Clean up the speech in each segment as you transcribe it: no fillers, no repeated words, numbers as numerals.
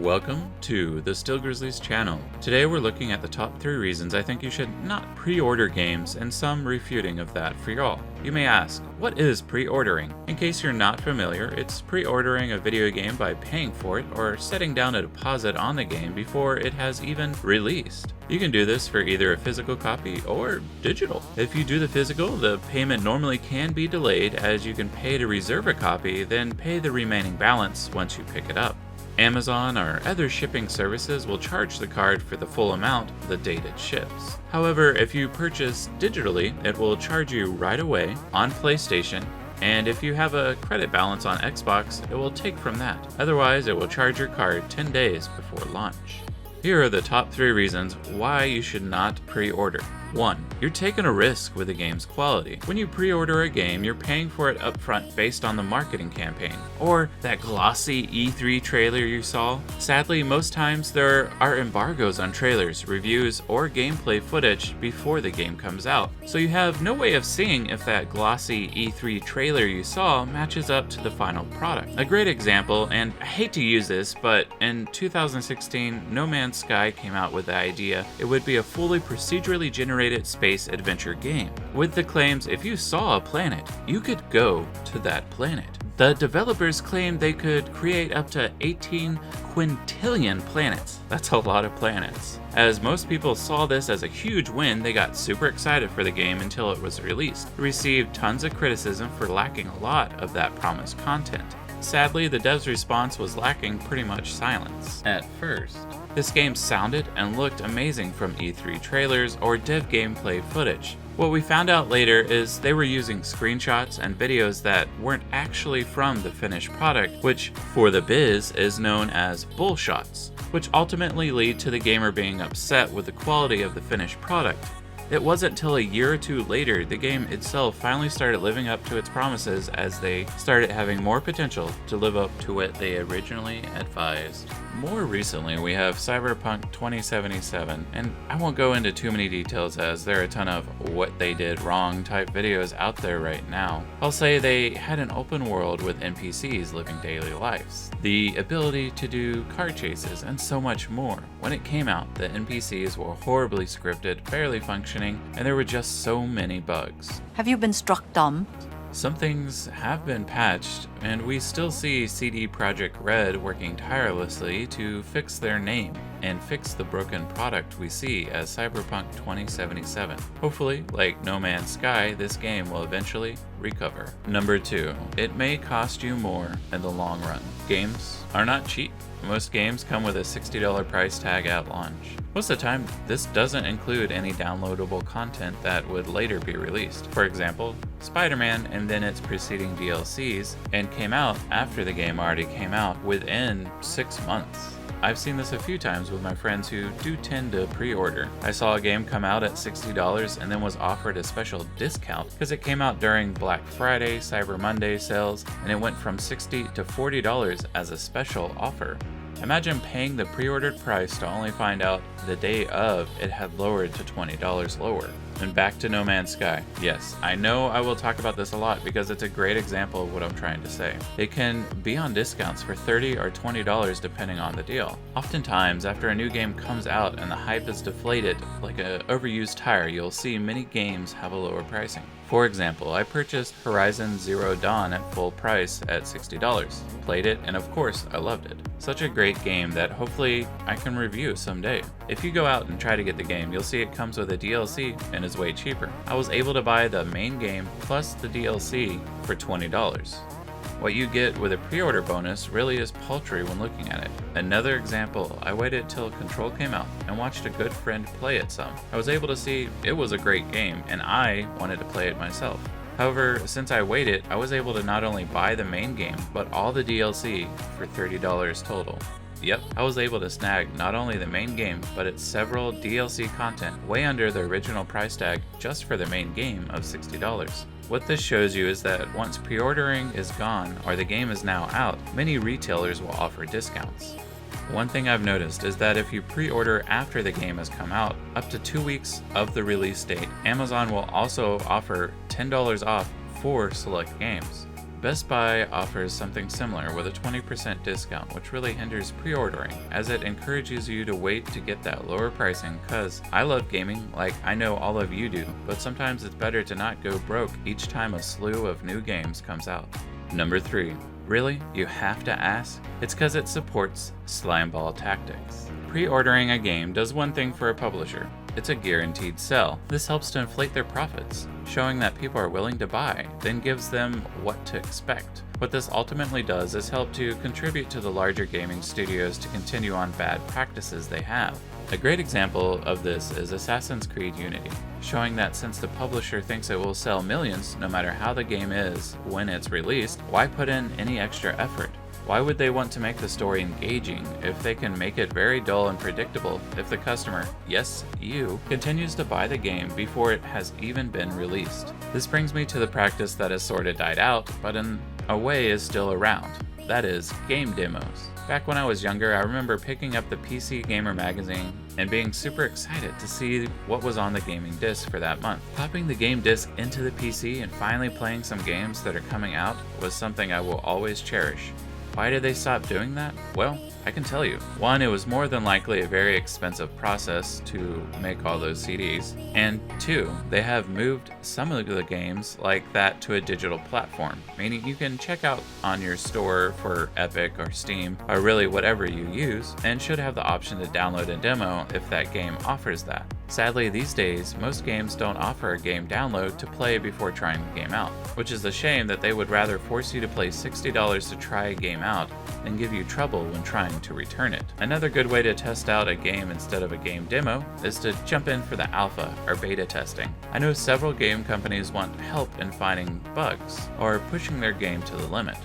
Welcome to the Still Grizzlies channel. Today we're looking at the top 3 reasons I think you should not pre-order games and some refuting of that for y'all. You may ask, what is pre-ordering? In case you're not familiar, it's pre-ordering a video game by paying for it or setting down a deposit on the game before it has even released. You can do this for either a physical copy or digital. If you do the physical, the payment normally can be delayed as you can pay to reserve a copy, then pay the remaining balance once you pick it up. Amazon or other shipping services will charge the card for the full amount the date it ships. However, if you purchase digitally, it will charge you right away on PlayStation, and if you have a credit balance on Xbox, it will take from that. Otherwise, it will charge your card 10 days before launch. Here are the top 3 reasons why you should not pre-order. 1. You're taking a risk with the game's quality. When you pre-order a game, you're paying for it upfront based on the marketing campaign, or that glossy E3 trailer you saw. Sadly, most times there are embargoes on trailers, reviews, or gameplay footage before the game comes out, so you have no way of seeing if that glossy E3 trailer you saw matches up to the final product. A great example, and I hate to use this, but in 2016, No Man's Sky came out with the idea it would be a fully procedurally generated space adventure game, with the claims if you saw a planet, you could go to that planet. The developers claimed they could create up to 18 quintillion planets. That's a lot of planets. As most people saw this as a huge win, they got super excited for the game until it was released. It received tons of criticism for lacking a lot of that promised content. Sadly, the devs' response was lacking pretty much silence at first. This game sounded and looked amazing from E3 trailers or dev gameplay footage. What we found out later is they were using screenshots and videos that weren't actually from the finished product, which for the biz is known as bullshots, which ultimately lead to the gamer being upset with the quality of the finished product. It wasn't until a year or 2 later the game itself finally started living up to its promises as they started having more potential to live up to what they originally advised. More recently, we have Cyberpunk 2077, and I won't go into too many details as there are a ton of what they did wrong type videos out there right now. I'll say they had an open world with NPCs living daily lives, the ability to do car chases, and so much more. When it came out, the NPCs were horribly scripted, barely functioning, and there were just so many bugs. Have you been struck dumb? Some things have been patched, and we still see CD Projekt Red working tirelessly to fix their name and fix the broken product we see as Cyberpunk 2077. Hopefully, like No Man's Sky, this game will eventually recover. Number 2, it may cost you more in the long run. Games are not cheap. Most games come with a $60 price tag at launch. Most of the time, this doesn't include any downloadable content that would later be released. For example, Spider-Man and then its preceding DLCs, and came out after the game already came out within 6 months. I've seen this a few times with my friends who do tend to pre-order. I saw a game come out at $60 and then was offered a special discount because it came out during Black Friday, Cyber Monday sales, and it went from $60 to $40 as a special offer. Imagine paying the pre-ordered price to only find out the day of it had lowered to $20 lower. And back to No Man's Sky. Yes, I know I will talk about this a lot because it's a great example of what I'm trying to say. It can be on discounts for $30 or $20 depending on the deal. Oftentimes, after a new game comes out and the hype is deflated, like an overused tire, you'll see many games have a lower pricing. For example, I purchased Horizon Zero Dawn at full price at $60. Played it, and of course, I loved it. Such a great game that hopefully I can review someday. If you go out and try to get the game, you'll see it comes with a DLC and is way cheaper. I was able to buy the main game plus the DLC for $20. What you get with a pre-order bonus really is paltry when looking at it. Another example, I waited till Control came out and watched a good friend play it some. I was able to see it was a great game and I wanted to play it myself. However, since I waited, I was able to not only buy the main game, but all the DLC for $30 total. Yep, I was able to snag not only the main game, but its several DLC content way under the original price tag just for the main game of $60. What this shows you is that once pre-ordering is gone or the game is now out, many retailers will offer discounts. One thing I've noticed is that if you pre-order after the game has come out, up to 2 weeks of the release date, Amazon will also offer $10 off for select games. Best Buy offers something similar with a 20% discount, which really hinders pre-ordering, as it encourages you to wait to get that lower pricing, cause I love gaming like I know all of you do, but sometimes it's better to not go broke each time a slew of new games comes out. Number 3. Really? You have to ask? It's cause it supports slimeball tactics. Pre-ordering a game does one thing for a publisher. It's a guaranteed sell. This helps to inflate their profits, showing that people are willing to buy, then gives them what to expect. What this ultimately does is help to contribute to the larger gaming studios to continue on bad practices they have. A great example of this is Assassin's Creed Unity, showing that since the publisher thinks it will sell millions no matter how the game is when it's released, why put in any extra effort? Why would they want to make the story engaging if they can make it very dull and predictable if the customer, yes, you, continues to buy the game before it has even been released? This brings me to the practice that has sort of died out, but in a way is still around. That is, game demos. Back when I was younger, I remember picking up the PC Gamer magazine and being super excited to see what was on the gaming disc for that month. Popping the game disc into the PC and finally playing some games that are coming out was something I will always cherish. Why did they stop doing that? Well, I can tell you. One, it was more than likely a very expensive process to make all those CDs. And two, they have moved some of the games like that to a digital platform, meaning you can check out on your store for Epic or Steam, or really whatever you use, and should have the option to download a demo if that game offers that. Sadly, these days, most games don't offer a game download to play before trying the game out, which is a shame that they would rather force you to pay $60 to try a game out than give you trouble when trying to return it. Another good way to test out a game instead of a game demo is to jump in for the alpha or beta testing. I know several game companies want help in finding bugs or pushing their game to the limit.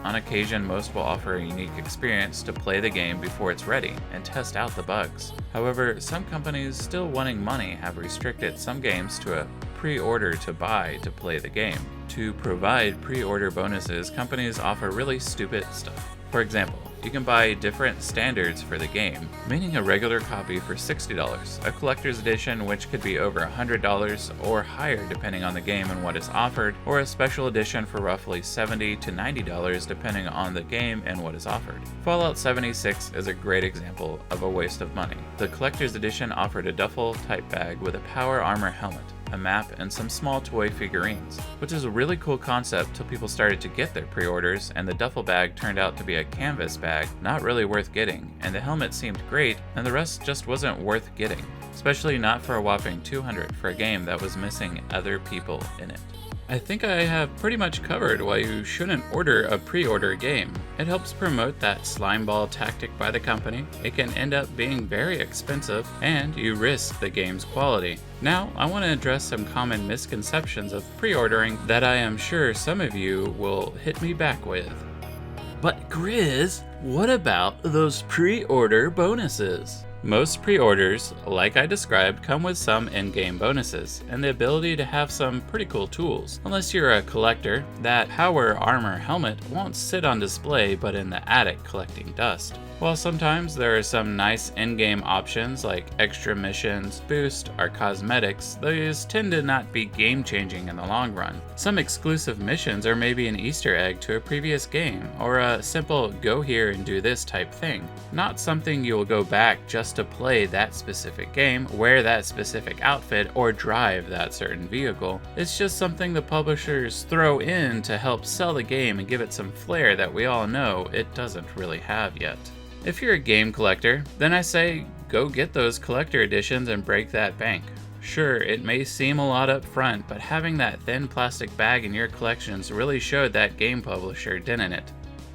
On occasion, most will offer a unique experience to play the game before it's ready and test out the bugs. However, some companies still wanting money have restricted some games to a pre-order to buy to play the game. To provide pre-order bonuses, companies offer really stupid stuff. For example, you can buy different standards for the game, meaning a regular copy for $60, a collector's edition which could be over $100 or higher depending on the game and what is offered, or a special edition for roughly $70 to $90 depending on the game and what is offered. Fallout 76 is a great example of a waste of money. The collector's edition offered a duffel type bag with a power armor helmet, a map, and some small toy figurines, which is a really cool concept till people started to get their pre-orders and the duffel bag turned out to be a canvas bag, not really worth getting, and the helmet seemed great and the rest just wasn't worth getting, especially not for a whopping $200 for a game that was missing other people in it. I think I have pretty much covered why you shouldn't order a pre-order game. It helps promote that slimeball tactic by the company, it can end up being very expensive, and you risk the game's quality. Now, I want to address some common misconceptions of pre-ordering that I am sure some of you will hit me back with. But Grizz, what about those pre-order bonuses? Most pre-orders, like I described, come with some in-game bonuses, and the ability to have some pretty cool tools. Unless you're a collector, that power armor helmet won't sit on display but in the attic collecting dust. While sometimes there are some nice in-game options like extra missions, boost, or cosmetics, these tend to not be game-changing in the long run. Some exclusive missions are maybe an Easter egg to a previous game, or a simple go here and do this type thing. Not something you'll go back just to play that specific game, wear that specific outfit, or drive that certain vehicle. It's just something the publishers throw in to help sell the game and give it some flair that we all know it doesn't really have yet. If you're a game collector, then I say go get those collector editions and break that bank. Sure, it may seem a lot up front, but having that thin plastic bag in your collections really showed that game publisher, didn't it?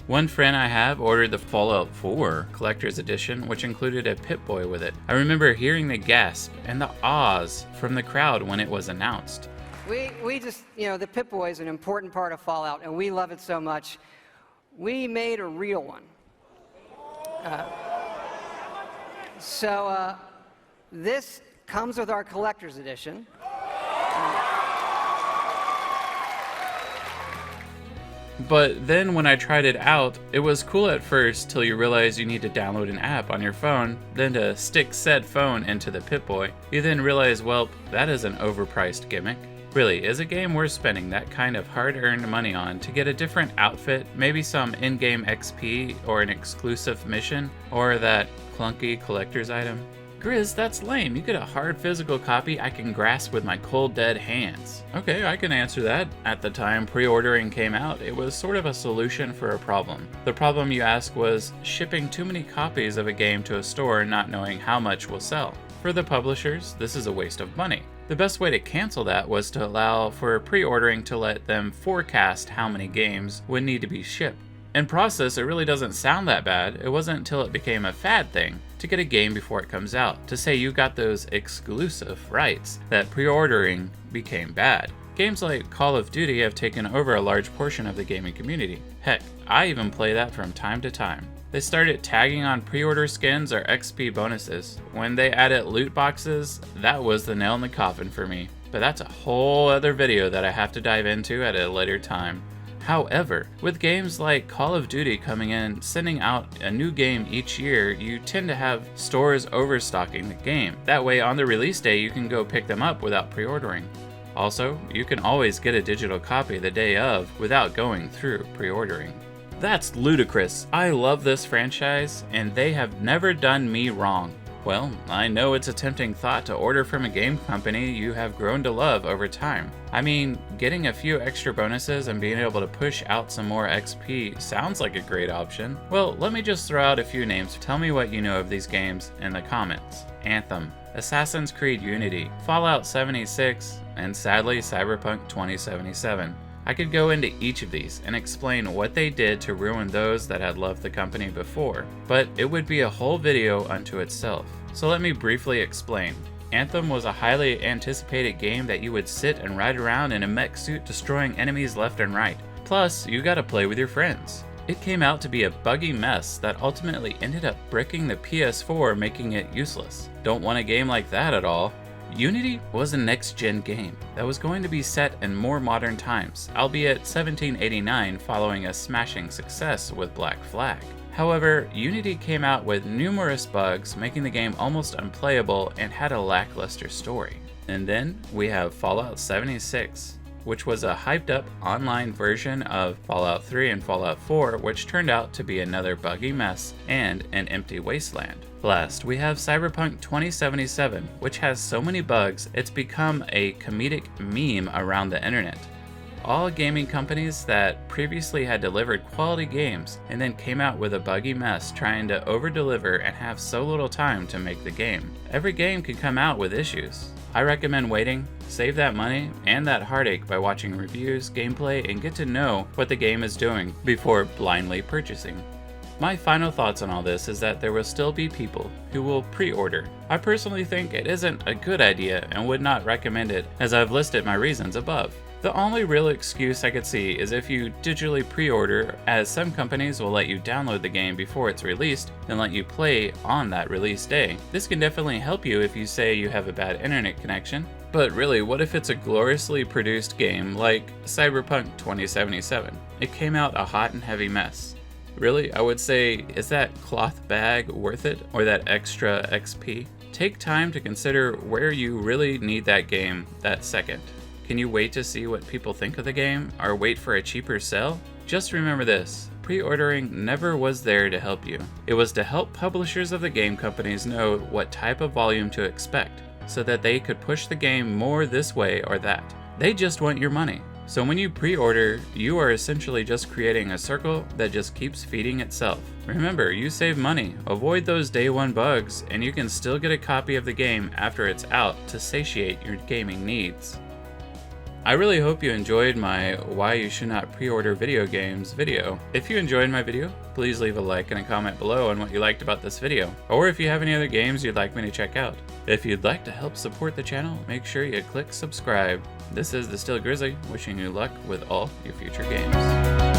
One friend I have ordered the Fallout 4 Collector's Edition, which included a Pip-Boy with it. I remember hearing the gasp and the ahs from the crowd when it was announced. We just, the Pip-Boy is an important part of Fallout, and we love it so much. We made a real one. So this comes with our collector's edition. But then when I tried it out, it was cool at first till you realize you need to download an app on your phone, then to stick said phone into the Pip-Boy. You then realize, well, that is an overpriced gimmick. Really, is a game worth spending that kind of hard-earned money on to get a different outfit, maybe some in-game XP or an exclusive mission, or that clunky collector's item? Grizz, that's lame. You get a hard physical copy I can grasp with my cold dead hands. Okay, I can answer that. At the time pre-ordering came out, it was sort of a solution for a problem. The problem, you ask, was shipping too many copies of a game to a store not knowing how much will sell. For the publishers, this is a waste of money. The best way to cancel that was to allow for pre-ordering to let them forecast how many games would need to be shipped. In process, it really doesn't sound that bad. It wasn't until it became a fad thing to get a game before it comes out, to say you got those exclusive rights, that pre-ordering became bad. Games like Call of Duty have taken over a large portion of the gaming community. Heck, I even play that from time to time. They started tagging on pre-order skins or XP bonuses. When they added loot boxes, that was the nail in the coffin for me. But that's a whole other video that I have to dive into at a later time. However, with games like Call of Duty coming in, sending out a new game each year, you tend to have stores overstocking the game. That way, on the release day, you can go pick them up without pre-ordering. Also, you can always get a digital copy the day of without going through pre-ordering. That's ludicrous. I love this franchise, and they have never done me wrong. Well, I know it's a tempting thought to order from a game company you have grown to love over time. I mean, getting a few extra bonuses and being able to push out some more XP sounds like a great option. Well, let me just throw out a few names. Tell me what you know of these games in the comments. Anthem, Assassin's Creed Unity, Fallout 76, and sadly Cyberpunk 2077. I could go into each of these and explain what they did to ruin those that had loved the company before, but it would be a whole video unto itself. So let me briefly explain. Anthem was a highly anticipated game that you would sit and ride around in a mech suit destroying enemies left and right. Plus, you got to play with your friends. It came out to be a buggy mess that ultimately ended up bricking the PS4, making it useless. Don't want a game like that at all. Unity was a next-gen game that was going to be set in more modern times, albeit 1789 following a smashing success with Black Flag. However, Unity came out with numerous bugs, making the game almost unplayable and had a lackluster story. And then we have Fallout 76, which was a hyped-up online version of Fallout 3 and Fallout 4, which turned out to be another buggy mess and an empty wasteland. Last, we have Cyberpunk 2077, which has so many bugs it's become a comedic meme around the internet. All gaming companies that previously had delivered quality games and then came out with a buggy mess trying to over-deliver and have so little time to make the game. Every game can come out with issues. I recommend waiting, save that money and that heartache by watching reviews, gameplay, and get to know what the game is doing before blindly purchasing. My final thoughts on all this is that there will still be people who will pre-order. I personally think it isn't a good idea and would not recommend it, as I've listed my reasons above. The only real excuse I could see is if you digitally pre-order, as some companies will let you download the game before it's released and let you play on that release day. This can definitely help you if you say you have a bad internet connection. But really, what if it's a gloriously produced game like Cyberpunk 2077? It came out a hot and heavy mess. Really, I would say, is that cloth bag worth it, or that extra XP? Take time to consider where you really need that game that second. Can you wait to see what people think of the game, or wait for a cheaper sell? Just remember this, pre-ordering never was there to help you. It was to help publishers of the game companies know what type of volume to expect, so that they could push the game more this way or that. They just want your money. So when you pre-order, you are essentially just creating a circle that just keeps feeding itself. Remember, you save money, avoid those day one bugs, and you can still get a copy of the game after it's out to satiate your gaming needs. I really hope you enjoyed my Why You Should Not Pre-Order Video Games video. If you enjoyed my video, please leave a like and a comment below on what you liked about this video, or if you have any other games you'd like me to check out. If you'd like to help support the channel, make sure you click subscribe. This is the Still Grizzly, wishing you luck with all your future games.